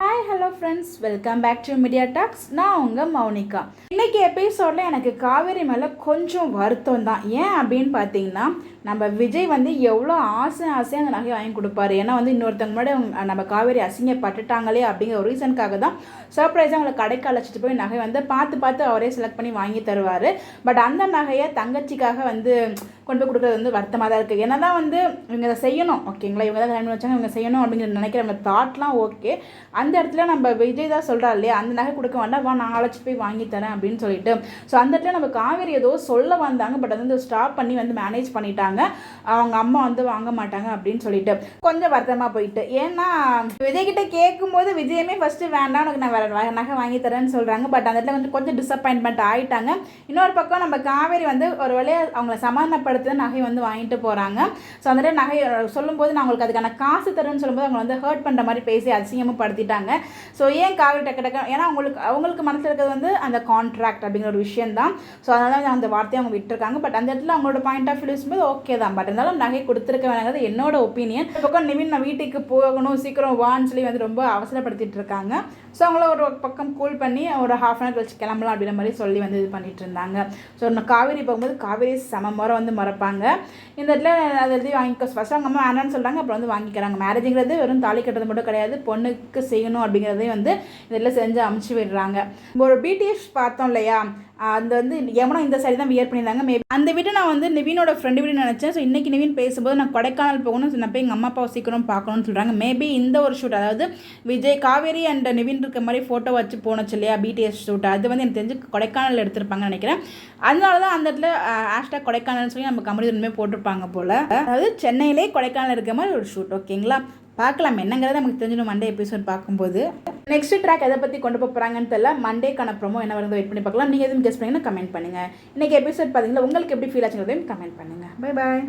Hi hello friends, welcome back to Media Talks. நான் உங்கள் மௌனிகா. இன்றைக்கி எபிசோடில் எனக்கு காவேரி மேலே கொஞ்சம் வருத்தம் தான். ஏன் அப்படின்னு பார்த்தீங்கன்னா, நம்ம விஜய் வந்து எவ்வளோ ஆசையாக அந்த நகையை வாங்கி கொடுப்பாரு. ஏன்னா வந்து இன்னொருத்தவங்க முன்னாடி நம்ம காவேரி அசிங்கப்பட்டுட்டாங்களே அப்படிங்கிற ஒரு ரீசனுக்காக தான் சர்ப்ரைஸாக அவங்களை கடைக்கு அழைச்சிட்டு போய் நகை வந்து பார்த்து அவரே செலக்ட் பண்ணி வாங்கி தருவார். பட் அந்த நகையை தங்கச்சிக்காக வந்து கொண்டு போய் கொடுக்குறது வந்து வருத்தமாக தான் இருக்குது. ஏன்னா தான் வந்து இவங்க இதை செய்யணும், ஓகேங்களா, இவங்க தான் கல்யாணம் வச்சாங்க, இவங்க செய்யணும் அப்படிங்கிற நினைக்கிறவங்க தாட்லாம் ஓகே. அந்த இடத்துல நம்ம விஜய் தான் சொல்கிறா இல்லையா, அந்த நகை கொடுக்க வேண்டாம், வா நான் அழைச்சி போய் வாங்கி தரேன் அப்படின்னு சொல்லிட்டு. ஸோ அந்த இடத்துல நம்ம காவேரி ஏதோ சொல்ல வந்தாங்க, பட் அது வந்து ஸ்டாப் பண்ணி வந்து மேனேஜ் பண்ணிட்டாங்க. அவங்க அம்மா வந்து வாங்க மாட்டாங்க அப்படின்னு சொல்லிட்டு கொஞ்சம் வருத்தமாக போயிட்டு. ஏன்னா விஜய்கிட்ட கேட்கும்போது விஜயமே ஃபஸ்ட்டு வேண்டாம், உனக்கு நான் வேறு நகை வாங்கி தரேன்னு சொல்கிறாங்க. பட் அந்த இடத்துல வந்து கொஞ்சம் டிசப்பாயின்மெண்ட் ஆகிட்டாங்க. இன்னொரு பக்கம் நம்ம காவேரி வந்து ஒரு வேலையை அவங்கள சமாதானப்படுத்த நகை வந்து வாங்கிட்டு போகிறாங்க. ஸோ அந்த நகை சொல்லும்போது நான் உங்களுக்கு அதுக்கான காசு தருன்னு சொல்லும்போது அவங்க வந்து ஹர்ட் பண்ணுற மாதிரி பேசி அசிங்கமும் படுத்திட்டாங்க. ஸோ ஏன் காவேரி டக்கு ஏன்னா அவங்களுக்கு மனசில் இருக்கிறது வந்து அந்த கான்ட்ராக்ட் அப்படிங்கிற ஒரு விஷயம் தான். ஸோ அதனால தான் அந்த வார்த்தையை அவங்க விட்டுருக்காங்க. பட் அந்த இடத்துல அவங்களோட பாயிண்ட் ஆஃப் வியூ போது ஓகே தான். பட் இருந்தாலும் நகை கொடுத்துருக்க வேணாங்கிறது என்னோட ஒப்பீனியன். பக்கம் நிவின் நான் வீட்டுக்கு போகணும் சீக்கிரம் வான்னு சொல்லி வந்து ரொம்ப அவசரப்படுத்திட்டு இருக்காங்க. ஸோ அவங்கள ஒரு பக்கம் கூல் பண்ணி ஒரு ஹாஃப் அன் ஹவர் கழிச்சு கிளம்பலாம் அப்படின்ற மாதிரி சொல்லி வந்து இது பண்ணிட்டு இருந்தாங்க. ஸோ நான் காவேரி போகும்போது காவேரி முறை வந்து மறப்பாங்க. இந்த இடத்துல அதை எழுதி வாங்கிக்க ஃபஸ்ட்டு அவங்க அம்மா வேணான்னு சொல்கிறாங்க, அப்புறம் வந்து வாங்கிக்கிறாங்க. மேரேஜுங்கிறது வெறும் தாலி கட்டுறது மட்டும் கிடையாது, பொண்ணுக்கு செய்யணும் அப்படிங்கிறதையும் வந்து இதில் செஞ்சு அமுச்சு விடுறாங்க. ஒரு பிடிஎஸ் பார்த்தோம் இல்லையா, அந்த வந்து எவனோ இந்த சைடு தான் வியர் பண்ணியிருந்தாங்க. மேபி அந்த வீட்டை நான் வந்து நிவினோட ஃப்ரெண்டு வீடு நினச்சேன். ஸோ இன்றைக்கி நிவின் பேசும்போது நான் கொடைக்கானல் போகணும், நான் போய் எங்கள் அம்மா அப்பாவை சீக்கிரம் பார்க்கணும்னு சொல்கிறாங்க. மேபி இந்த ஒரு ஷூட், அதாவது விஜய் காவேரி அண்ட் நிவின் இருக்க மாதிரி ஃபோட்டோ வச்சு போனச்சு இல்லையா பிடிஎஸ் ஷூட், அது வந்து எனக்கு தெரிஞ்சு கொடைக்கானல் எடுத்திருப்பாங்கன்னு நினைக்கிறேன். அதனால தான் அந்த இடத்துல ஹேஷ்டாக் கொடைக்கானல்னு சொல்லி நம்ம கம்பெனி உண்மையாக போட்டிருப்பாங்க போல். அதாவது சென்னையிலே கொடைக்கானல் இருக்க மாதிரி ஒரு ஷூட், ஓகேங்களா. பார்க்கலாம் என்னங்கிறத நமக்கு தெரிஞ்சிடும் மண்டே எபிசோட் பார்க்கும்போது. நெக்ஸ்ட் ட்ராக் எதை பற்றி கொண்டு போகிறாங்கன்னு தெரியல. மண்டேக்கான ப்ரோமோ என்ன வருது வெயிட் பண்ணி பார்க்கலாம். நீங்கள் எதுவும் கெஸ் பண்ணிங்கன்னா கமெண்ட் பண்ணுங்கள். இன்றைக்கி எபிசோட் பார்த்தீங்கன்னா உங்களுக்கு எப்படி ஃபீல் ஆச்சுங்கிறதையும் கமெண்ட் பண்ணுங்கள். Bye bye.